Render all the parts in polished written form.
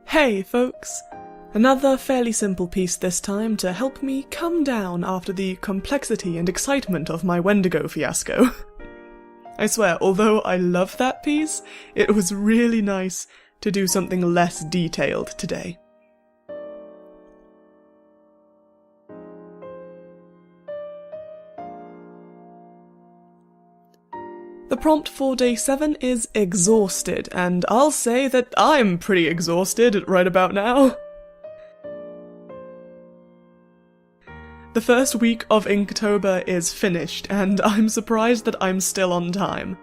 Hey folks! Another fairly simple piece this time to help me come down after the complexity and excitement of my Wendigo fiasco. I swear, although I love that piece, it was really nice to do something less detailed today. The prompt for day 7 is exhausted, and I'll say that I'm pretty exhausted right about now. The first week of Inktober is finished, and I'm surprised that I'm still on time.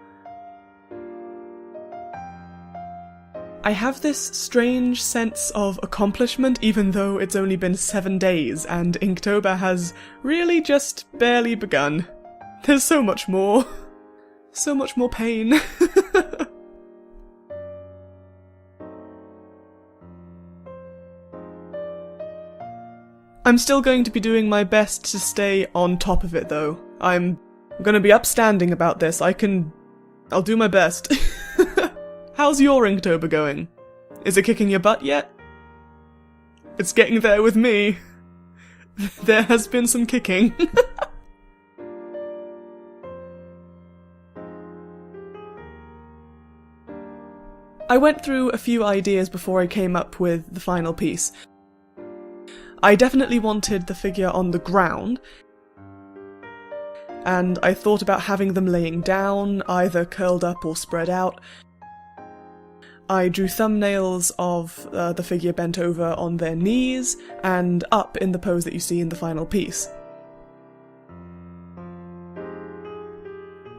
I have this strange sense of accomplishment even though it's only been 7 days, and Inktober has really just barely begun. There's so much more. So much more pain. I'm still going to be doing my best to stay on top of it though. I'm gonna be upstanding about this. I'll do my best. How's your Inktober going? Is it kicking your butt yet? It's getting there with me. There has been some kicking. I went through a few ideas before I came up with the final piece. I definitely wanted the figure on the ground, and I thought about having them laying down, either curled up or spread out. I drew thumbnails of the figure bent over on their knees, and up in the pose that you see in the final piece.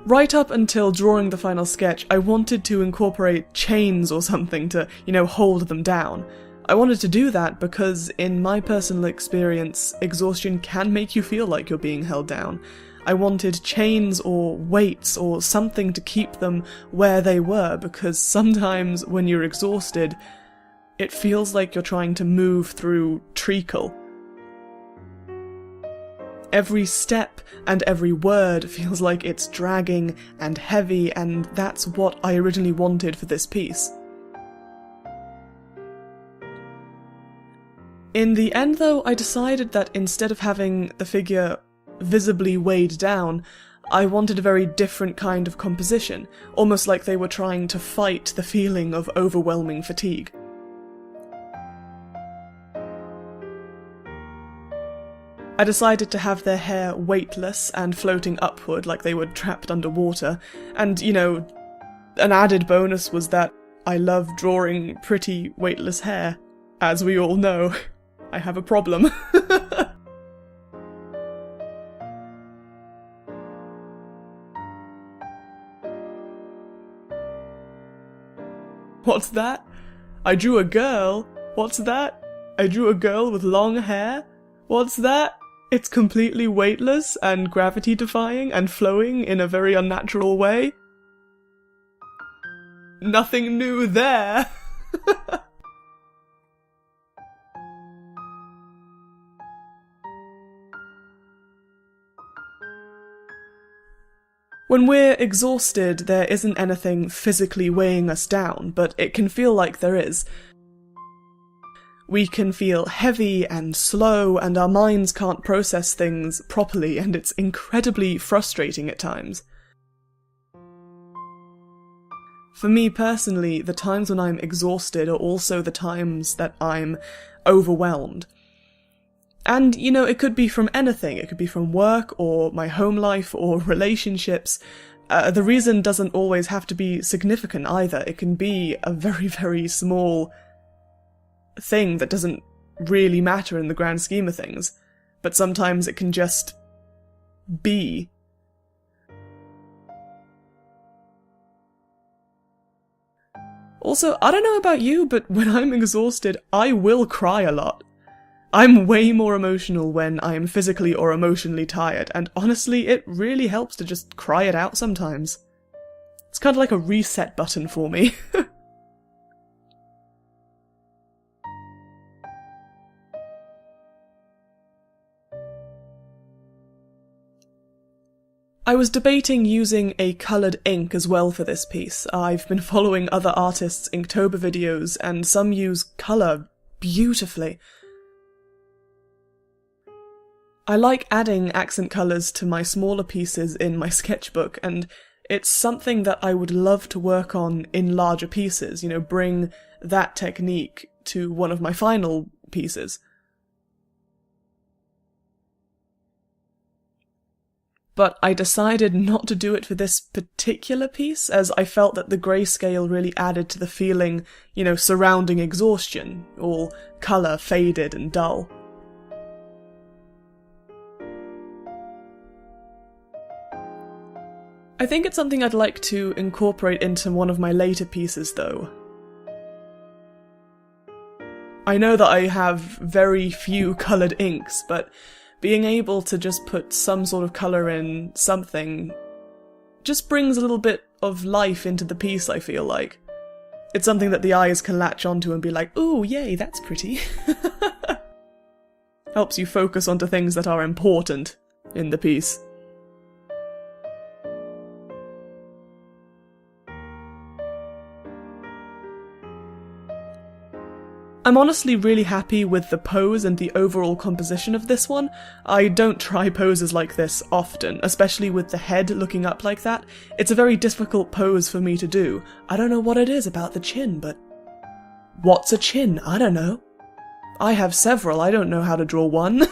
Right up until drawing the final sketch, I wanted to incorporate chains or something to, hold them down. I wanted to do that because, in my personal experience, exhaustion can make you feel like you're being held down. I wanted chains or weights or something to keep them where they were, because sometimes when you're exhausted, it feels like you're trying to move through treacle. Every step and every word feels like it's dragging and heavy, and that's what I originally wanted for this piece. In the end though, I decided that instead of having the figure visibly weighed down, I wanted a very different kind of composition, almost like they were trying to fight the feeling of overwhelming fatigue. I decided to have their hair weightless and floating upward like they were trapped underwater, and, an added bonus was that I love drawing pretty weightless hair. As we all know, I have a problem. What's that? I drew a girl. What's that? I drew a girl with long hair. What's that? It's completely weightless and gravity-defying and flowing in a very unnatural way. Nothing new there! When we're exhausted, there isn't anything physically weighing us down, but it can feel like there is. We can feel heavy and slow, and our minds can't process things properly, and it's incredibly frustrating at times. For me personally, the times when I'm exhausted are also the times that I'm overwhelmed. And, it could be from anything. It could be from work, or my home life, or relationships. The reason doesn't always have to be significant either. It can be a very, very small thing that doesn't really matter in the grand scheme of things, but sometimes it can just be. Also, I don't know about you, but when I'm exhausted, I will cry a lot. I'm way more emotional when I am physically or emotionally tired, and honestly, it really helps to just cry it out sometimes. It's kind of like a reset button for me. I was debating using a coloured ink as well for this piece. I've been following other artists' Inktober videos, and some use colour beautifully. I like adding accent colours to my smaller pieces in my sketchbook, and it's something that I would love to work on in larger pieces, you know, bring that technique to one of my final pieces. But I decided not to do it for this particular piece, as I felt that the grayscale really added to the feeling, you know, surrounding exhaustion, all colour faded and dull. I think it's something I'd like to incorporate into one of my later pieces, though. I know that I have very few coloured inks, but being able to just put some sort of colour in something just brings a little bit of life into the piece, I feel like. It's something that the eyes can latch onto and be like, ooh, yay, that's pretty. Helps you focus onto things that are important in the piece. I'm honestly really happy with the pose and the overall composition of this one. I don't try poses like this often, especially with the head looking up like that. It's a very difficult pose for me to do. I don't know what it is about the chin, but... What's a chin? I don't know. I have several, I don't know how to draw one.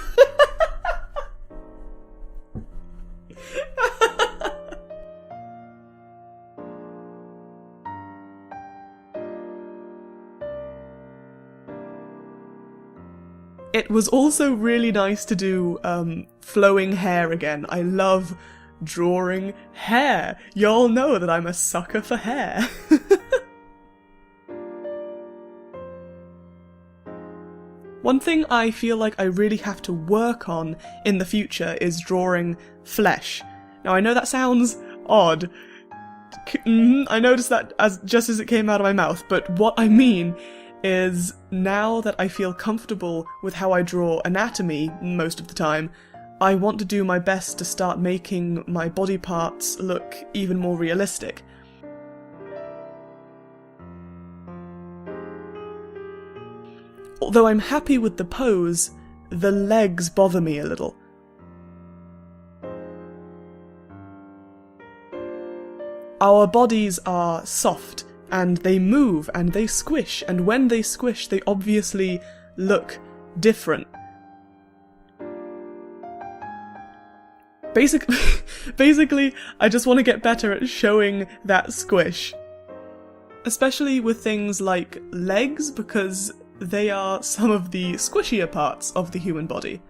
It was also really nice to do flowing hair again. I love drawing hair. Y'all know that I'm a sucker for hair. One thing I feel like I really have to work on in the future is drawing flesh. Now I know that sounds odd. I noticed that just as it came out of my mouth, but what I mean is now that I feel comfortable with how I draw anatomy most of the time, I want to do my best to start making my body parts look even more realistic. Although I'm happy with the pose, the legs bother me a little. Our bodies are soft, and they move, and they squish, and when they squish, they obviously look different. Basically, I just want to get better at showing that squish. Especially with things like legs, because they are some of the squishier parts of the human body.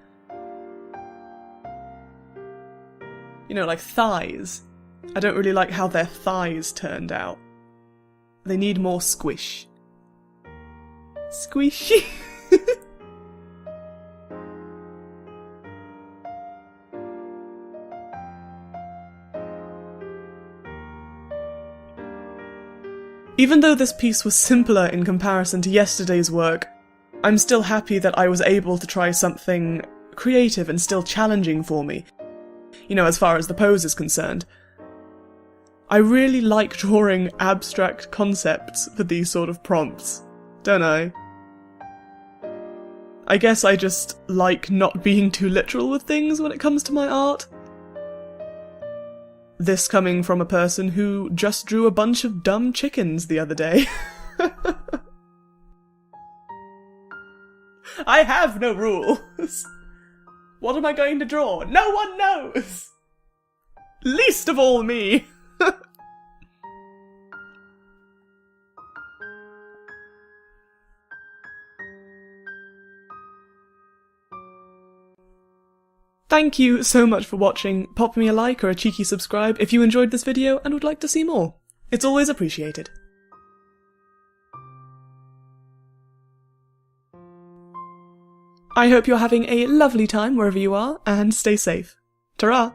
You know, like thighs. I don't really like how their thighs turned out. They need more squish. Squishy. Even though this piece was simpler in comparison to yesterday's work, I'm still happy that I was able to try something creative and still challenging for me. You know, as far as the pose is concerned. I really like drawing abstract concepts for these sort of prompts, don't I? I guess I just like not being too literal with things when it comes to my art. This coming from a person who just drew a bunch of dumb chickens the other day. I have no rules. What am I going to draw? No one knows! Least of all me! Thank you so much for watching. Pop me a like or a cheeky subscribe if you enjoyed this video and would like to see more. It's always appreciated. I hope you're having a lovely time wherever you are, and stay safe. Ta-ra!